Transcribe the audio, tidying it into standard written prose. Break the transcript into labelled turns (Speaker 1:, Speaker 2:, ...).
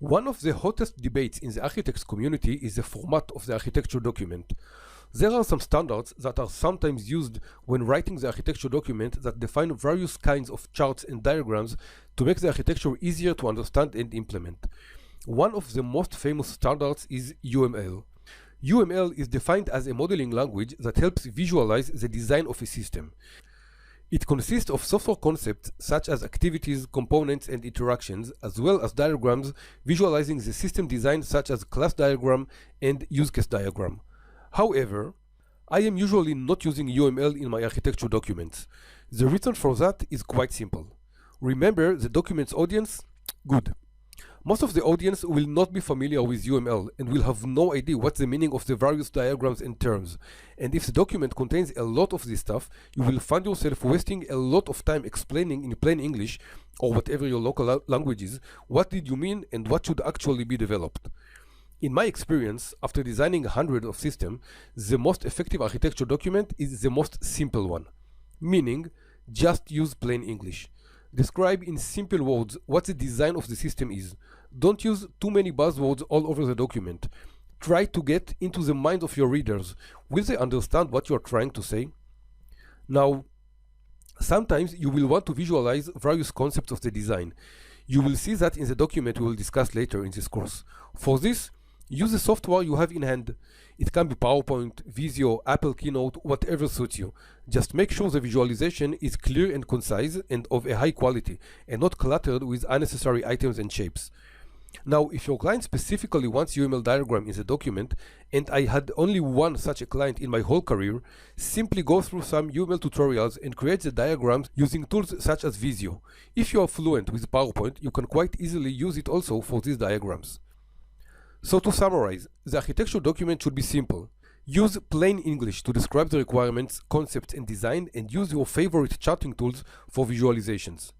Speaker 1: One of the hottest debates in the architects community is the format of the architecture document. There are some standards that are sometimes used when writing the architecture document that define various kinds of charts and diagrams to make the architecture easier to understand and implement. One of the most famous standards is UML. UML is defined as a modeling language that helps visualize the design of a system. It consists of software concepts such as activities, components, and interactions, as well as diagrams visualizing the system design such as class diagram and use case diagram. However, I am usually not using UML in my architecture documents. The reason for that is quite simple. Remember the document's audience? Good. Most of the audience will not be familiar with UML and will have no idea what's the meaning of the various diagrams and terms. And if the document contains a lot of this stuff, you will find yourself wasting a lot of time explaining in plain English, or whatever your local language is, what did you mean and what should actually be developed. In my experience, after designing hundreds of systems, the most effective architecture document is the most simple one. Meaning, just use plain English. Describe in simple words what the design of the system is. Don't use too many buzzwords all over the document. Try to get into the mind of your readers. Will they understand what you are trying to say? Now, sometimes you will want to visualize various concepts of the design. You will see that in the document we will discuss later in this course. For this, use the software you have in hand. It can be PowerPoint, Visio, Apple Keynote, whatever suits you. Just make sure the visualization is clear and concise and of a high quality, and not cluttered with unnecessary items and shapes. Now, if your client specifically wants UML diagram in the document, and I had only one such a client in my whole career, simply go through some UML tutorials and create the diagrams using tools such as Visio. If you are fluent with PowerPoint, you can quite easily use it also for these diagrams. So to summarize, the architecture document should be simple. Use plain English to describe the requirements, concepts, and design, and use your favorite charting tools for visualizations.